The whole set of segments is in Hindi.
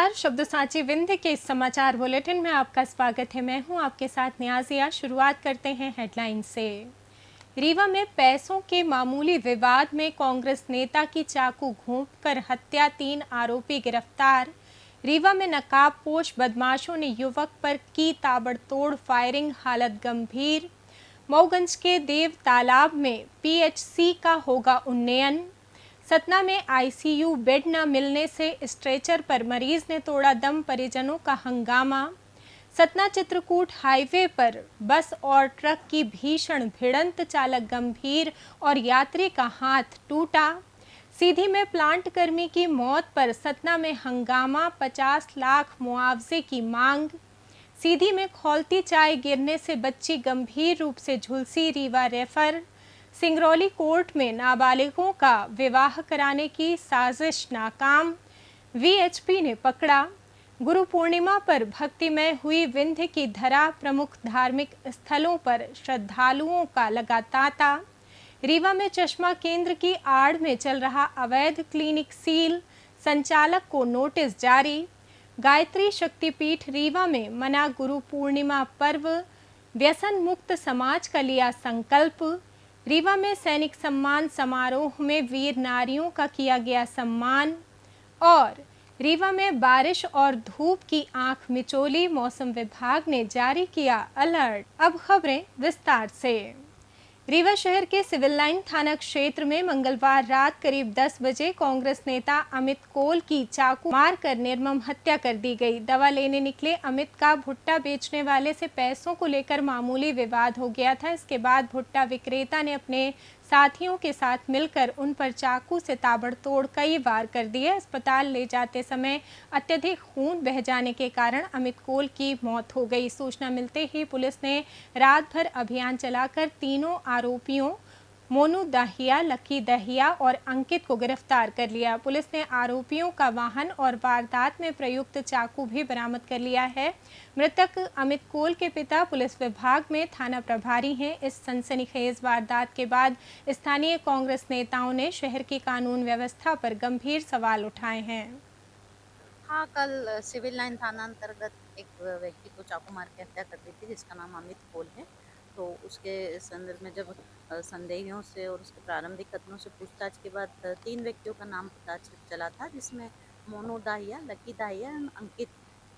नमस्कार। शब्द साची विंध्य के इस समाचार बुलेटिन में आपका स्वागत है। मैं हूं आपके साथ नियाजिया। शुरुआत करते हैं हेडलाइन से। रीवा में पैसों के मामूली विवाद में कांग्रेस नेता की चाकू घोंपकर हत्या, 3 आरोपी गिरफ्तार। रीवा में नकाबपोश बदमाशों ने युवक पर की ताबड़तोड़ फायरिंग, हालत गंभीर। मऊगंज के देव तालाब में पीएचसी का होगा उन्नयन। सतना में आईसीयू बेड न मिलने से स्ट्रेचर पर मरीज ने तोड़ा दम, परिजनों का हंगामा। सतना चित्रकूट हाईवे पर बस और ट्रक की भीषण भिड़ंत, चालक गंभीर और यात्री का हाथ टूटा। सीधी में प्लांट कर्मी की मौत पर सतना में हंगामा, 50 लाख मुआवजे की मांग। सीधी में खौलती चाय गिरने से बच्ची गंभीर रूप से झुलसी, रीवा रेफर। सिंगरौली कोर्ट में नाबालिगों का विवाह कराने की साजिश नाकाम, वीएचपी ने पकड़ा। गुरु पूर्णिमा पर भक्तिमय हुई विंध्य की धरा, प्रमुख धार्मिक स्थलों पर श्रद्धालुओं का लगा तांता। रीवा में चश्मा केंद्र की आड़ में चल रहा अवैध क्लिनिक सील, संचालक को नोटिस जारी। गायत्री शक्तिपीठ रीवा में मना गुरु पूर्णिमा पर्व, व्यसन मुक्त समाज का लिया संकल्प। रीवा में सैनिक सम्मान समारोह में वीर नारियों का किया गया सम्मान। और रीवा में बारिश और धूप की आंख मिचोली, मौसम विभाग ने जारी किया अलर्ट। अब खबरें विस्तार से। रीवा शहर के सिविल लाइन थाना क्षेत्र में मंगलवार रात करीब 10 बजे कांग्रेस नेता अमित कोल की चाकू मारकर निर्मम हत्या कर दी गई। दवा लेने निकले अमित का भुट्टा बेचने वाले से पैसों को लेकर मामूली विवाद हो गया था। इसके बाद भुट्टा विक्रेता ने अपने साथियों के साथ मिलकर उन पर चाकू से ताबड़तोड़ कई वार कर दिए। अस्पताल ले जाते समय अत्यधिक खून बह जाने के कारण अमित कोल की मौत हो गई। सूचना मिलते ही पुलिस ने रात भर अभियान चलाकर तीनों आरोपियों मोनू दाहिया, लकी दहिया और अंकित को गिरफ्तार कर लिया। पुलिस ने आरोपियों का वाहन और वारदात में प्रयुक्त चाकू भी बरामद कर लिया है। मृतक अमित कोल के पिता पुलिस विभाग में थाना प्रभारी हैं। इस सनसनीखेज वारदात के बाद स्थानीय कांग्रेस नेताओं ने शहर की कानून व्यवस्था पर गंभीर सवाल उठाए हैं। हाँ, कल सिविल लाइन थाना अंतर्गत एक व्यक्ति को चाकू मार के हत्या कर दी थी, जिसका नाम अमित कोल है। तो उसके संदर्भ में जब संदेहियों से और उसके प्रारंभिक कथनों से पूछताछ के बाद 3 व्यक्तियों का नाम पता चला था, जिसमें मोनू दाहिया, लकी दाहिया और अंकित।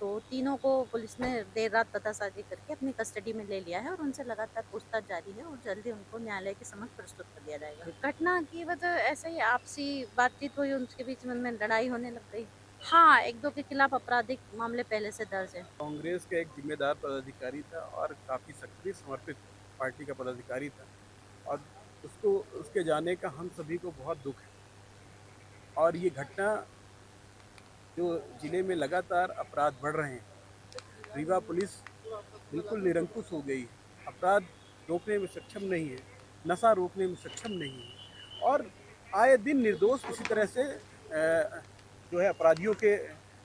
तो तीनों को पुलिस ने देर रात पतासाजी करके अपनी कस्टडी में ले लिया है और उनसे लगातार पूछताछ जारी है और जल्दी उनको न्यायालय के समक्ष प्रस्तुत कर दिया जाएगा। घटना की वजह ऐसे ही आपसी बातचीत हुई, उनके बीच में लड़ाई होने लग गई। हाँ, 1-2 के खिलाफ आपराधिक मामले पहले से दर्ज है। कांग्रेस का एक जिम्मेदार पदाधिकारी था और काफ़ी सक्रिय समर्पित पार्टी का पदाधिकारी था और उसके जाने का हम सभी को बहुत दुख है। और ये घटना जो जिले में लगातार अपराध बढ़ रहे हैं, रीवा पुलिस बिल्कुल निरंकुश हो गई है, अपराध रोकने में सक्षम नहीं है, नशा रोकने में सक्षम नहीं है और आए दिन निर्दोष इसी तरह से जो है अपराधियों के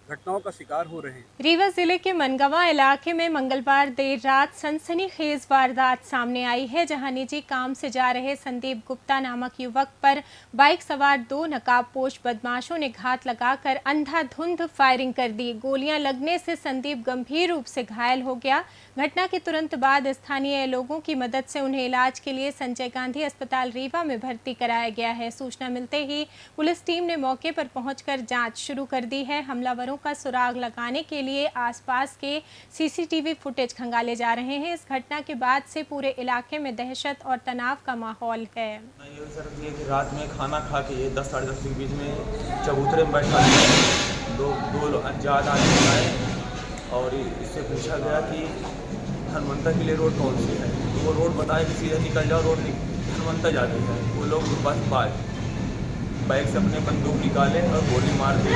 घटनाओं का शिकार हो रहे हैं। रीवा जिले के मनगवा इलाके में मंगलवार देर रात सनसनीखेज वारदात सामने आई है, जहां निजी काम से जा रहे संदीप गुप्ता नामक युवक पर बाइक सवार 2 नकाबपोश बदमाशों ने घात लगाकर अंधाधुंध फायरिंग कर दी। गोलियां लगने से संदीप गंभीर रूप से घायल हो गया। घटना के तुरंत बाद स्थानीय लोगों की मदद से उन्हें इलाज के लिए संजय गांधी अस्पताल रीवा में भर्ती कराया गया है। सूचना मिलते ही पुलिस टीम ने मौके पर पहुंचकर जांच शुरू कर दी है। हमलावरों का सुराग लगाने के लिए आसपास के सीसीटीवी फुटेज खंगाले जा रहे हैं। इस घटना के बाद से पूरे इलाके में दहशत और तनाव का माहौल है। ये सर ये कि रात में खाना खा के 10 साढ़े 10 के बीच में चबूतरे में बैठा दो अज्ञात आदमी आए और इससे पूछा गया कि हनुमंता के लिए रोड कौन सी है। तो वो रोड बताया कि सीधे निकल जाओ, रोड हनुमंता जाती है। वो लोग बस बाइक से अपने बंदूक निकाले और गोली मार के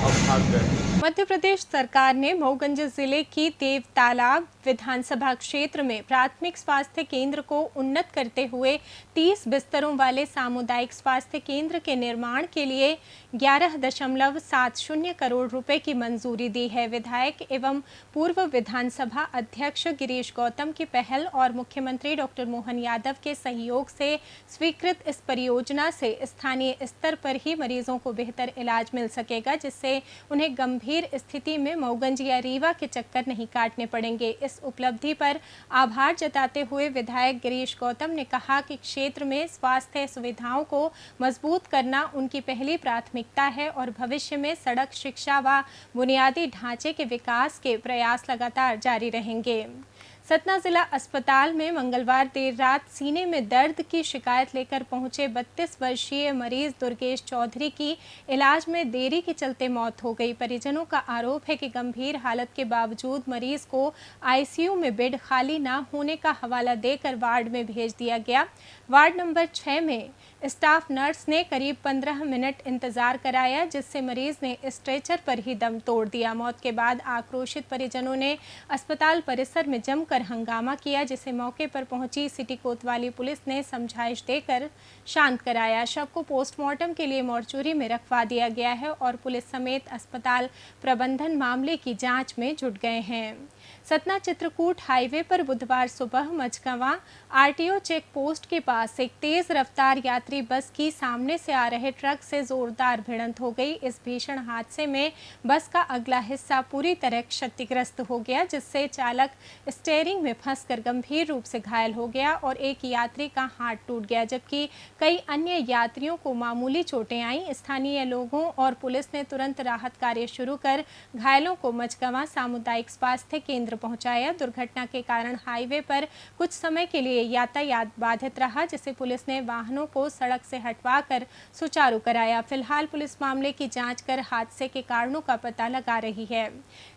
और भाग गए। मध्य प्रदेश सरकार ने मऊगंज जिले की देव तालाब विधानसभा क्षेत्र में प्राथमिक स्वास्थ्य केंद्र को उन्नत करते हुए 30 बिस्तरों वाले सामुदायिक स्वास्थ्य केंद्र के निर्माण के लिए 11.70 करोड़ रुपए की मंजूरी दी है। विधायक एवं पूर्व विधानसभा अध्यक्ष गिरीश गौतम की पहल और मुख्यमंत्री डॉक्टर मोहन यादव के सहयोग से स्वीकृत इस परियोजना से स्थानीय स्तर स्तर पर ही मरीजों को बेहतर इलाज मिल सकेगा, जिससे उन्हें गंभीर स्थिति में मऊगंज या रीवा के चक्कर नहीं काटने पड़ेंगे। इस उपलब्धि पर आभार जताते हुए विधायक गिरीश गौतम ने कहा कि क्षेत्र में स्वास्थ्य सुविधाओं को मजबूत करना उनकी पहली प्राथमिकता है और भविष्य में सड़क, शिक्षा व बुनियादी ढांचे के विकास के प्रयास लगातार जारी रहेंगे। सतना जिला अस्पताल में मंगलवार देर रात सीने में दर्द की शिकायत लेकर पहुंचे 32 वर्षीय मरीज दुर्गेश चौधरी की इलाज में देरी के चलते मौत हो गई। परिजनों का आरोप है कि गंभीर हालत के बावजूद मरीज को आईसीयू में बेड खाली न होने का हवाला देकर वार्ड में भेज दिया गया। वार्ड नंबर 6 में स्टाफ नर्स ने करीब 15 मिनट इंतजार कराया, जिससे मरीज ने स्ट्रेचर पर ही दम तोड़ दिया। मौत के बाद आक्रोशित परिजनों ने अस्पताल परिसर में जमकर हंगामा किया, जिसे मौके पर पहुंची सिटी कोतवाली पुलिस ने समझाइश देकर शांत कराया। शव को पोस्टमार्टम के लिए मोर्चरी में रखवा दिया गया है और पुलिस समेत अस्पताल प्रबंधन मामले की जांच में जुट गए हैं। सतना चित्रकूट हाईवे पर बुधवार सुबह मझगवां आरटीओ चेक पोस्ट के पास एक तेज रफ्तार यात्री बस की सामने से आ रहे ट्रक से जोरदार भिड़ंत हो गई। इस भीषण हादसे में बस का अगला हिस्सा पूरी तरह क्षतिग्रस्त हो गया, जिससे चालक स्टीयरिंग में फंसकर गंभीर रूप से घायल हो गया और एक यात्री का हाथ टूट गया, जबकि कई अन्य यात्रियों को मामूली चोटें आईं। स्थानीय लोगों और पुलिस ने तुरंत राहत कार्य शुरू कर घायलों को मझगवां सामुदायिक स्वास्थ्य केंद्र पहुंचाया। दुर्घटना के कारण हाईवे पर कुछ समय के लिए यातायात बाधित रहा, जिसे पुलिस ने वाहनों को सड़क से हटवाकर सुचारू कराया। फिलहाल पुलिस मामले की जांच कर हादसे के कारणों का पता लगा रही है।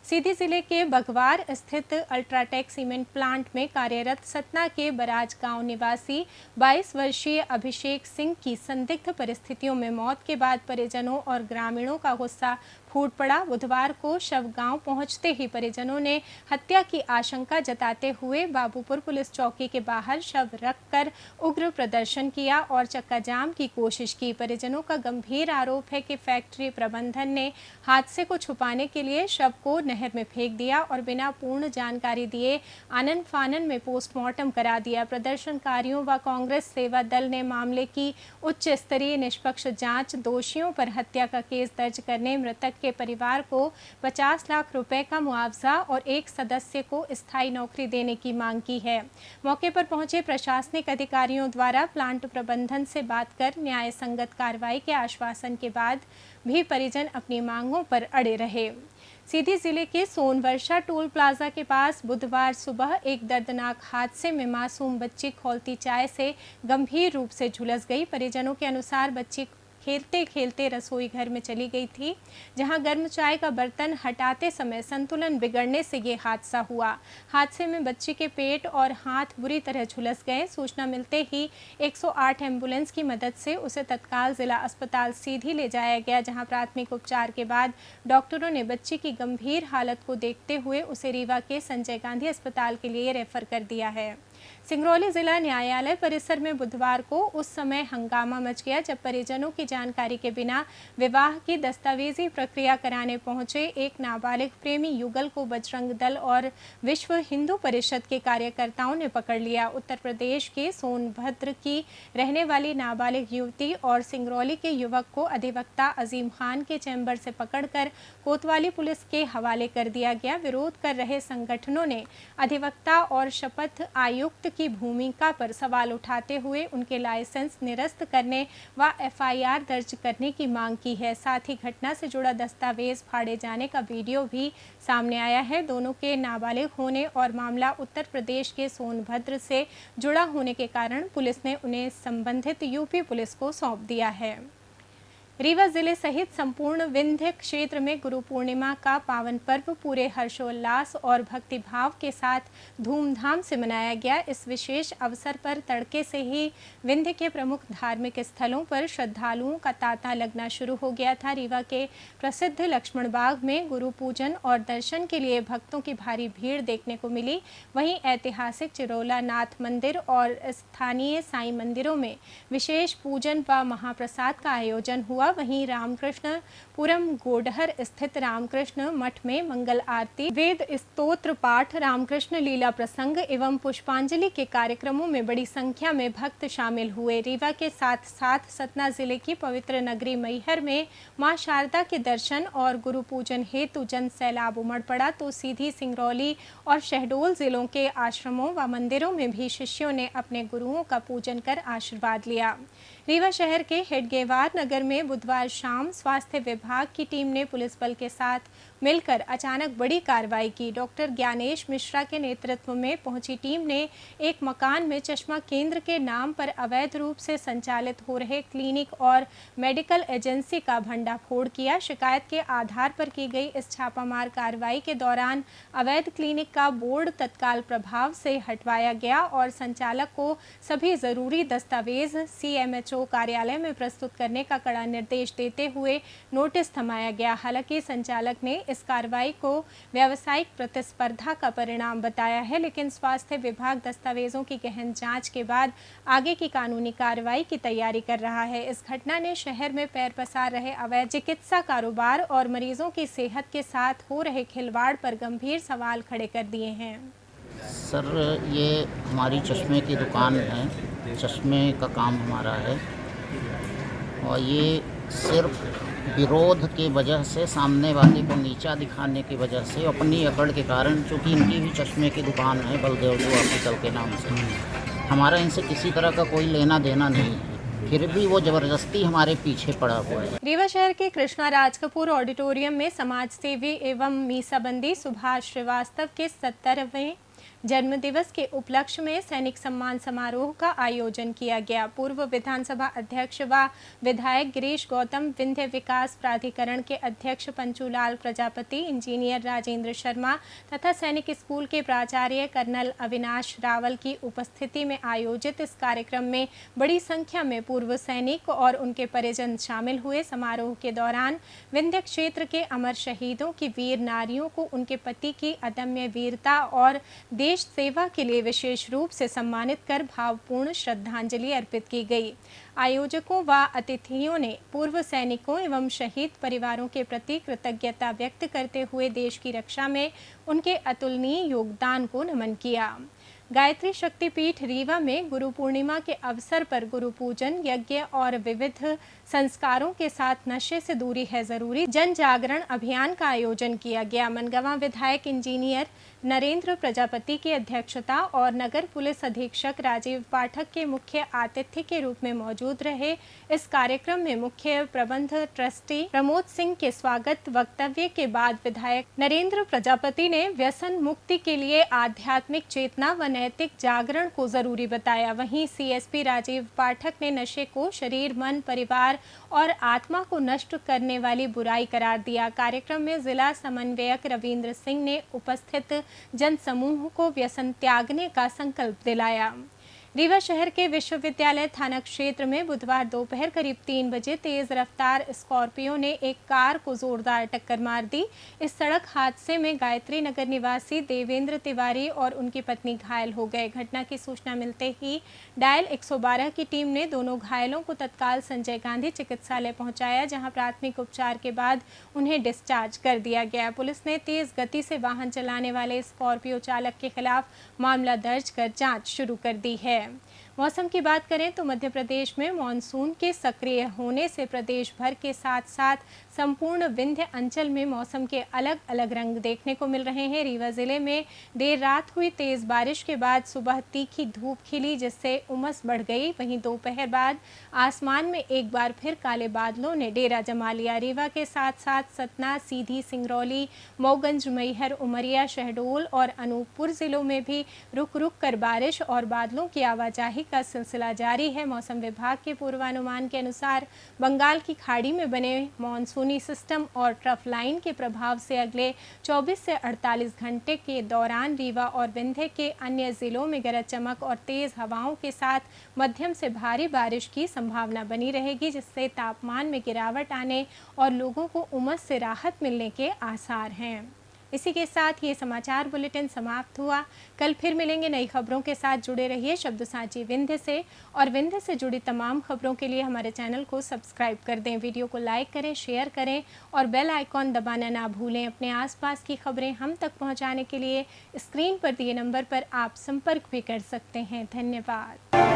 सीधी जिले के बघवार स्थित अल्ट्राटेक सीमेंट प्लांट में कार्यरत सतना के बराज गांव निवासी 22 वर्षीय अभिषेक सिंह की संदिग्ध परिस्थितियों में मौत के बाद परिजनों और ग्रामीणों का गुस्सा फूट पड़ा। बुधवार को शव गांव पहुंचते ही परिजनों ने हत्या की आशंका जताते हुए बाबूपुर पुलिस चौकी के बाहर शव रखकर उग्र प्रदर्शन किया और चक्का जाम की कोशिश की। परिजनों का गंभीर आरोप है कि फैक्ट्री प्रबंधन ने हादसे को छुपाने के लिए शव को नहर में फेंक दिया और बिना पूर्ण जानकारी दिए आनन फानन में पोस्टमार्टम करा दिया। प्रदर्शनकारियों व कांग्रेस सेवा दल ने मामले की उच्च स्तरीय निष्पक्ष जांच, दोषियों पर हत्या का केस दर्ज करने, मृतक के परिवार को 50 लाख रुपए का मुआवजा और एक सदस्य को स्थायी नौकरी देने की मांग की है। मौके पर पहुंचे प्रशासनिक अधिकारियों द्वारा प्लांट प्रबंधन से बात कर न्याय संगत कार्रवाई के आश्वासन के बाद भी परिजन अपनी मांगों पर अड़े रहे। सीधी जिले के सोनवर्षा टोल प्लाजा के पास बुधवार सुबह एक दर्दनाक हादसे में मासूम बच्ची खौलती चाय से गंभीर रूप से झुलस गई। परिजनों के अनुसार बच्ची खेलते खेलते रसोई घर में चली गई थी, जहां गर्म चाय का बर्तन हटाते समय संतुलन बिगड़ने से ये हादसा हुआ। हादसे में बच्ची के पेट और हाथ बुरी तरह झुलस गए। सूचना मिलते ही 108 एम्बुलेंस की मदद से उसे तत्काल जिला अस्पताल सीधी ले जाया गया, जहां प्राथमिक उपचार के बाद डॉक्टरों ने बच्ची की गंभीर हालत को देखते हुए उसे रीवा के संजय गांधी अस्पताल के लिए रेफर कर दिया है। सिंगरौली जिला न्यायालय परिसर में बुधवार को उस समय हंगामा मच गया जब परिजनों की जानकारी के बिना विवाह की दस्तावेजी प्रक्रिया कराने पहुंचे एक नाबालिग प्रेमी युगल को बजरंग दल और विश्व हिंदू परिषद के कार्यकर्ताओं ने पकड़ लिया। उत्तर प्रदेश के सोनभद्र की रहने वाली नाबालिग युवती और सिंगरौली के युवक को अधिवक्ता अजीम खान के चैम्बर से पकड़कर कोतवाली पुलिस के हवाले कर दिया गया। विरोध कर रहे संगठनों ने अधिवक्ता और शपथ आयुक्त की भूमिका पर सवाल उठाते हुए उनके लाइसेंस निरस्त करने व एफआईआर दर्ज करने की मांग की है। साथ ही घटना से जुड़ा दस्तावेज फाड़े जाने का वीडियो भी सामने आया है। दोनों के नाबालिग होने और मामला उत्तर प्रदेश के सोनभद्र से जुड़ा होने के कारण पुलिस ने उन्हें संबंधित यूपी पुलिस को सौंप दिया है। रीवा जिले सहित संपूर्ण विंध्य क्षेत्र में गुरु पूर्णिमा का पावन पर्व पूरे हर्षोल्लास और भक्तिभाव के साथ धूमधाम से मनाया गया। इस विशेष अवसर पर तड़के से ही विंध्य के प्रमुख धार्मिक स्थलों पर श्रद्धालुओं का तांता लगना शुरू हो गया था। रीवा के प्रसिद्ध लक्ष्मण बाग में गुरु पूजन और दर्शन के लिए भक्तों की भारी भीड़ देखने को मिली। वहीं ऐतिहासिक चिरौला नाथ मंदिर और स्थानीय साईं मंदिरों में विशेष पूजन व महाप्रसाद का आयोजन हुआ। हुआ। वहीं रामकृष्णपुरम गोडहर स्थित रामकृष्ण मठ में मंगल आरती, वेद स्तोत्र पाठ, रामकृष्ण लीला प्रसंग एवं पुष्पांजलि के कार्यक्रमों में बड़ी संख्या में भक्त शामिल हुए। रीवा के साथ साथ सतना जिले की पवित्र नगरी मैहर में मां शारदा के दर्शन और गुरु पूजन हेतु जन सैलाब उमड़ पड़ा, तो सीधी, सिंगरौली और शहडोल जिलों के आश्रमों व मंदिरों में भी शिष्यों ने अपने गुरुओं का पूजन कर आशीर्वाद लिया। रीवा शहर के हेडगेवार नगर में बुधवार शाम स्वास्थ्य विभाग की टीम ने पुलिस बल के साथ मिलकर अचानक बड़ी कार्रवाई की। डॉक्टर ज्ञानेश मिश्रा के नेतृत्व में पहुंची टीम ने एक मकान में चश्मा केंद्र के नाम पर अवैध रूप से संचालित हो रहे क्लिनिक और मेडिकल एजेंसी का भंडाफोड़ किया। शिकायत के आधार पर की गई इस छापामार कार्रवाई के दौरान अवैध क्लिनिक का बोर्ड तत्काल प्रभाव से हटवाया गया और संचालक को सभी जरूरी दस्तावेज CMHO कार्यालय में प्रस्तुत करने का कड़ा निर्देश देते हुए नोटिस थमाया गया। हालांकि संचालक ने इस कार्रवाई को व्यावसायिक प्रतिस्पर्धा का परिणाम बताया है, लेकिन स्वास्थ्य विभाग दस्तावेजों की गहन जांच के बाद आगे की कानूनी कार्रवाई की तैयारी कर रहा है। इस घटना ने शहर में पैर पसार रहे अवैध चिकित्सा कारोबार और मरीजों की सेहत के साथ हो रहे खिलवाड़ पर गंभीर सवाल खड़े कर दिए हैं। सर, ये हमारी चश्मे की दुकान है, चश्मे का काम हमारा है और ये सिर्फ विरोध की वजह से, सामने वाले को नीचा दिखाने की वजह से, अपनी अकड़ के कारण, चूँकि इनकी भी चश्मे की दुकान है बलदेव जो हॉस्पिटल के नाम से, हमारा इनसे किसी तरह का कोई लेना देना नहीं है, फिर भी वो जबरदस्ती हमारे पीछे पड़ा हुआ है। रीवा शहर के कृष्णा राज कपूर ऑडिटोरियम में समाज सेवी एवं मीसाबंदी सुभाष श्रीवास्तव के 70वें जन्मदिवस के उपलक्ष्य में सैनिक सम्मान समारोह का आयोजन किया गया। पूर्व विधानसभा अध्यक्ष व विधायक गिरीश गौतम, विंध्य विकास प्राधिकरण के अध्यक्ष पंचूलाल प्रजापति, इंजीनियर राजेंद्र शर्मा तथा सैनिक स्कूल के प्राचार्य कर्नल अविनाश रावल की उपस्थिति में आयोजित इस कार्यक्रम में बड़ी संख्या में पूर्व सैनिक और उनके परिजन शामिल हुए। समारोह के दौरान विंध्य क्षेत्र के अमर शहीदों की वीर नारियों को उनके पति की अदम्य वीरता और देश सेवा के लिए विशेष रूप से सम्मानित कर भावपूर्ण श्रद्धांजलि अर्पित की गई। आयोजकों व अतिथियों ने पूर्व सैनिकों एवं शहीद परिवारों के प्रति कृतज्ञता व्यक्त करते हुए देश की रक्षा में उनके अतुलनीय योगदान को नमन किया। गायत्री शक्तिपीठ रीवा में गुरु पूर्णिमा के अवसर पर गुरु पूजन, यज्ञ और विविध संस्कारों के साथ नशे से दूरी है जरूरी जन जागरण अभियान का आयोजन किया गया। मनगवा विधायक इंजीनियर नरेंद्र प्रजापति की अध्यक्षता और नगर पुलिस अधीक्षक राजीव पाठक के मुख्य आतिथ्य के रूप में मौजूद रहे। इस कार्यक्रम में मुख्य प्रबंध ट्रस्टी प्रमोद सिंह के स्वागत वक्तव्य के बाद विधायक नरेंद्र प्रजापति ने व्यसन मुक्ति के लिए आध्यात्मिक चेतना व नैतिक जागरण को जरूरी बताया। वहीं CSP राजीव पाठक ने नशे को शरीर, मन, परिवार और आत्मा को नष्ट करने वाली बुराई करार दिया। कार्यक्रम में जिला समन्वयक रविंद्र सिंह ने उपस्थित जन समूह को व्यसन त्यागने का संकल्प दिलाया। रीवा शहर के विश्वविद्यालय थाना क्षेत्र में बुधवार दोपहर करीब 3 बजे तेज रफ्तार स्कॉर्पियो ने एक कार को जोरदार टक्कर मार दी। इस सड़क हादसे में गायत्री नगर निवासी देवेंद्र तिवारी और उनकी पत्नी घायल हो गए। घटना की सूचना मिलते ही डायल 112 की टीम ने दोनों घायलों को तत्काल संजय गांधी चिकित्सालय पहुंचाया, जहां प्राथमिक उपचार के बाद उन्हें डिस्चार्ज कर दिया गया। पुलिस ने तेज गति से वाहन चलाने वाले स्कॉर्पियो चालक के खिलाफ मामला दर्ज कर जाँच शुरू कर दी है। मौसम की बात करें तो मध्य प्रदेश में मानसून के सक्रिय होने से प्रदेश भर के साथ साथ संपूर्ण विंध्य अंचल में मौसम के अलग अलग रंग देखने को मिल रहे हैं। रीवा जिले में देर रात हुई तेज बारिश के बाद सुबह तीखी धूप खिली, जिससे उमस बढ़ गई। वहीं दोपहर बाद आसमान में एक बार फिर काले बादलों ने डेरा जमा लिया। रीवा के साथ साथ सतना, सीधी, सिंगरौली, मऊगंज, मैहर, उमरिया, शहडोल और अनूपपुर जिलों में भी रुक रुक कर बारिश और बादलों की आवाजाही का सिलसिला जारी है। मौसम विभाग के पूर्वानुमान के अनुसार बंगाल की खाड़ी में बने मानसूनी सिस्टम और ट्रफ लाइन के प्रभाव से अगले 24 से 48 घंटे के दौरान रीवा और विंध्य के अन्य जिलों में गरज चमक और तेज हवाओं के साथ मध्यम से भारी बारिश की संभावना बनी रहेगी, जिससे तापमान में गिरावट आने और लोगों को उमस से राहत मिलने के आसार हैं। इसी के साथ ये समाचार बुलेटिन समाप्त हुआ। कल फिर मिलेंगे नई खबरों के साथ। जुड़े रहिए शब्द साझी विंध्य से, और विंध्य से जुड़ी तमाम खबरों के लिए हमारे चैनल को सब्सक्राइब कर दें। वीडियो को लाइक करें, शेयर करें और बेल आइकॉन दबाना ना भूलें। अपने आसपास की खबरें हम तक पहुंचाने के लिए स्क्रीन पर दिए नंबर पर आप संपर्क भी कर सकते हैं। धन्यवाद।